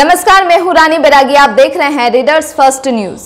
नमस्कार, मैं हूं रानी बैरागी। आप देख रहे हैं रीडर्स फर्स्ट न्यूज।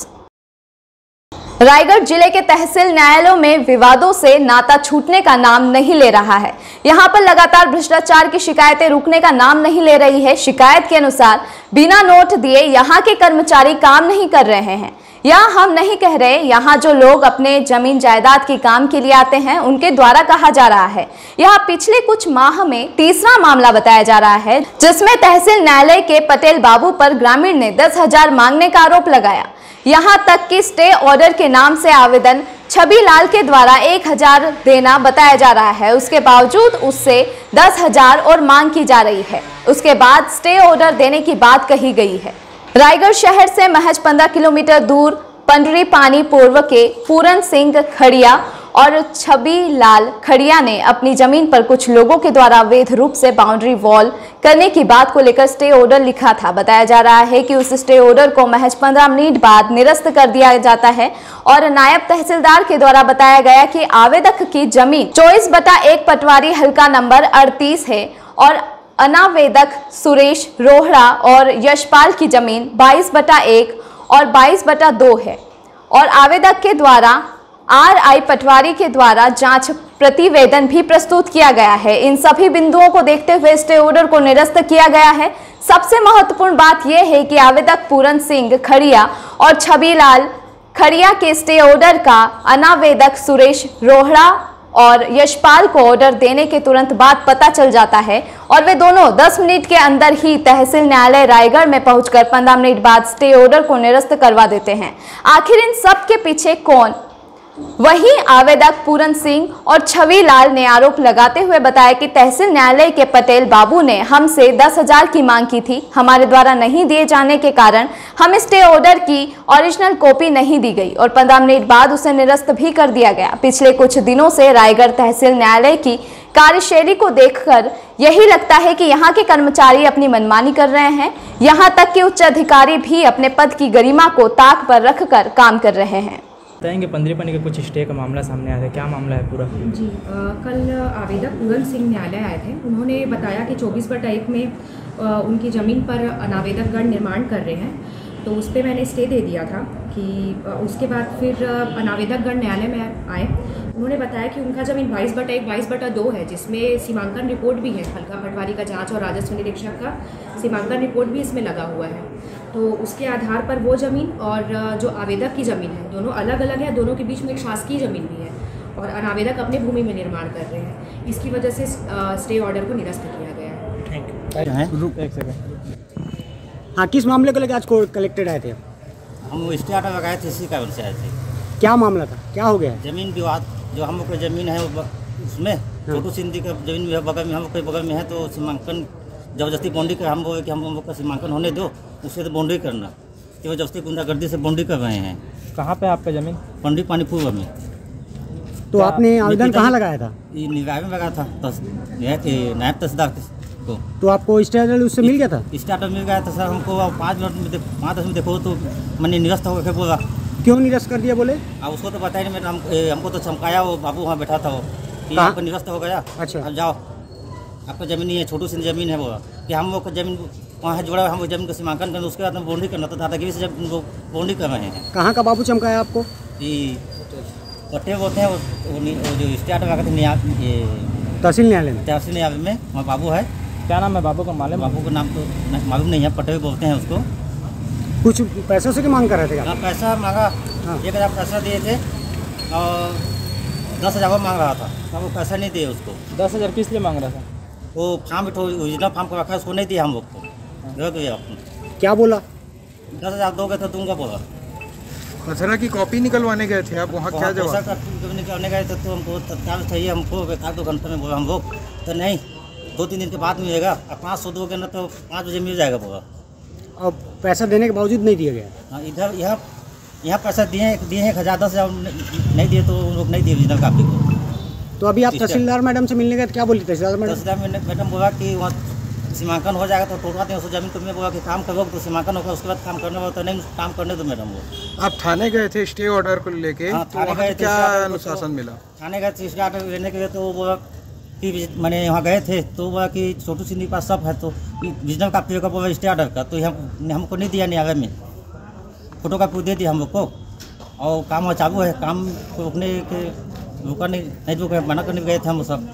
रायगढ़ जिले के तहसील न्यायालयों में विवादों से नाता छूटने का नाम नहीं ले रहा है। यहां पर लगातार भ्रष्टाचार की शिकायतें रुकने का नाम नहीं ले रही है। शिकायत के अनुसार बिना नोट दिए यहां के कर्मचारी काम नहीं कर रहे हैं। यह हम नहीं कह रहे, यहाँ जो लोग अपने जमीन जायदाद के काम के लिए आते हैं उनके द्वारा कहा जा रहा है। यह पिछले कुछ माह में तीसरा मामला बताया जा रहा है, जिसमें तहसील न्यायालय के पटेल बाबू पर ग्रामीण ने 10,000 मांगने का आरोप लगाया। यहाँ तक कि स्टे ऑर्डर के नाम से आवेदन छवि लाल के द्वारा 1,000 देना बताया जा रहा है। उसके बावजूद उससे 10,000 और मांग की जा रही है। उसके बाद स्टे ऑर्डर देने की बात कही गई है। रायगढ़ शहर से महज 15 किलोमीटर दूर पंडरी पानी पूर्व के पूरन सिंह खड़िया और छवि लाल खड़िया ने अपनी जमीन पर कुछ लोगों के द्वारा अवैध रूप से बाउंड्री वॉल करने की बात को लेकर स्टे ऑर्डर लिखा था। बताया जा रहा है कि उस स्टे ऑर्डर को महज 15 मिनट बाद निरस्त कर दिया जाता है और नायब तहसीलदार के द्वारा बताया गया कि आवेदक की जमीन 24/1 पटवारी हल्का नंबर 38 है और अनावेदक सुरेश रोहड़ा और यशपाल की जमीन 22/1 और 22/2 है और आवेदक के द्वारा RI पटवारी के द्वारा जांच प्रतिवेदन भी प्रस्तुत किया गया है। इन सभी बिंदुओं को देखते हुए स्टे ऑर्डर को निरस्त किया गया है। सबसे महत्वपूर्ण बात यह है कि आवेदक पूरन सिंह खड़िया और छवि लाल खड़िया के स्टे ऑर्डर का अनावेदक सुरेश रोहड़ा और यशपाल को ऑर्डर देने के तुरंत बाद पता चल जाता है और वे दोनों 10 मिनट के अंदर ही तहसील न्यायालय रायगढ़ में पहुंचकर 15 मिनट बाद स्टे ऑर्डर को निरस्त करवा देते हैं। आखिर इन सब के पीछे कौन? वहीं आवेदक पूरन सिंह और छवि लाल ने आरोप लगाते हुए बताया कि तहसील न्यायालय के पटेल बाबू ने हमसे 10,000 की मांग की थी। हमारे द्वारा नहीं दिए जाने के कारण हमें स्टे ऑर्डर की ओरिजिनल कॉपी नहीं दी गई और 15 मिनट बाद उसे निरस्त भी कर दिया गया। पिछले कुछ दिनों से रायगढ़ तहसील न्यायालय की कार्यशैली को देखकर यही लगता है कि यहाँ के कर्मचारी अपनी मनमानी कर रहे हैं। यहाँ तक कि उच्च अधिकारी भी अपने पद की गरिमा को ताक पर रखकर काम कर रहे हैं। बताएंगे पंद्रीपनी के कुछ स्टे का मामला सामने आया था, क्या मामला है पूरा? जी, कल आवेदक पूरन सिंह न्यायालय आए थे। उन्होंने बताया कि 24/1 में उनकी ज़मीन पर अनावेदकगण निर्माण कर रहे हैं, तो उस पर मैंने स्टे दे दिया था कि उसके बाद फिर अनावेदकगण न्यायालय में आए। उन्होंने बताया कि उनका ज़मीन 22/1 22/2 है, जिसमें सीमांकन रिपोर्ट भी है। हल्का पटवारी का जांच और राजस्व निरीक्षक का सीमांकन रिपोर्ट भी इसमें लगा हुआ है। तो उसके आधार पर वो ज़मीन और जो आवेदक की ज़मीन है दोनों अलग अलग है। दोनों के बीच में एक शासकीय ज़मीन भी है और अनावेदक अपने भूमि में निर्माण कर रहे हैं। इसकी वजह से स्टे ऑर्डर को निरस्त किया गया है। एक सेकंड। हाँ, किस मामले को लेकर आज कोर्ट कलेक्टेड आए थे? हम स्टे ऑर्डर लगाए थे, इसी कारण से आए थे। क्या मामला था, क्या हो गया? जमीन विवाद, जो हम लोग की जमीन है उसमें छोटू सिंधी का जमीन भी बगल में, हम लोग के बगल में है, तो सीमांकन जबरदस्ती बाउंड्री कर, हम बोले कि हम लोग का सीमांकन होने दो, उससे तो बाउंड्री करना, कि वो जबरदस्ती गुंडागर्दी से बाउंड्री कर रहे हैं। कहाँ पे आपका ज़मीन? पंडरी पानी पूर्व में। तो आपने आवेदन कहाँ लगाया था? ये निगाह में लगा था नायब तहसीलदार को। तो आपको स्टे ऑर्डर उससे मिल गया था? स्टे ऑर्डर मिल गया था सर हमको। 5 मिनट में 5-10 मिनट देखो तो मैंने निरस्त होकर बोला। क्यों निरस्त कर दिया बोले? अब उसको तो बताया नहीं, मैंने हमको तो चमकाया, वो बाबू वहाँ बैठा था, वो कि आपका निरस्त हो गया। अच्छा, अब जाओ, आपका ज़मीन नहीं है, छोटू सी ज़मीन है। बोला कि हम लोग का ज़मीन वहाँ जुड़ा, हम ज़मीन का सीमांकन करना, उसके बाद हम बाउंड्री करना, तो दादागिरी से जब बाउंड्री कर रहे हैं। कहाँ का बाबू चमकाया आपको? कि पट्टे बोलते हैं वो जो स्टे ऑर्डर लगा थे तहसील न्यायालय में। तहसील न्यायालय में वहाँ बाबू है। क्या नाम है बाबू का? मालूम? बाबू का नाम तो मालूम नहीं है, पट्टे बोलते हैं उसको। कुछ पैसों से की मांग कर रहे थे? हाँ, पैसा मांगा। हाँ। 1,000 पैसा दिए थे और 10,000 मांग रहा था, तो वो पैसा नहीं दिए उसको। 10,000 किस लिए मांग रहा था? वो फार्म ओरिजिनल फार्म को रखा है, उसको नहीं दिया हम लोग को। क्या बोला? 10,000 दोगे तो दूंगा बोला। खसरा की कॉपी निकलवाने गए थे आप वहाँ, क्या जवाब? निकलने गए थे तो हमको तत्काल चाहिए, हमको 1-2 घंटे में बोला हम लोग। तो नहीं, 2-3 दिन के बाद मिलेगा। अब 500 दोगे ना तो 5 बजे मिल जाएगा बोला। अब पैसा देने के बावजूद नहीं दिया गया? हाँ, इधर यहाँ पैसा दिए 1,000 10,000 नहीं दिए, तो उन लोग नहीं दिए ओरिजिनल कापी को। तो अभी आप तहसीलदार मैडम से मिलने गए, क्या बोली तहसीलदार मैडम? तहसीलदार मैडम बोला कि वहाँ सीमांकन हो जाएगा तो टोटवा दें उस जमीन को। मैं बोला कि काम करोगे तो सीमांकन होगा, उसके बाद काम करने वाला, तो नहीं काम करने दो मैडम। वो आप थाने गए थे स्टे ऑर्डर को लेके? हाँ, तो वहाँ क्या अनुशासन मिला? थाने गए थे स्टे ऑर्डर लेने के लिए, तो वो बोला कि मैंने वहाँ गए थे तो बोला कि छोटू सिंह के पास सब है, तो विजनल कापी का बोला स्टे ऑर्डर का, तो हमको नहीं दिया न्यायालय में, फोटो कापी दे दिया हम लोग को। और काम चालू है, काम को रुकने के रुका नहीं रुके, मना करने गए थे हम सब।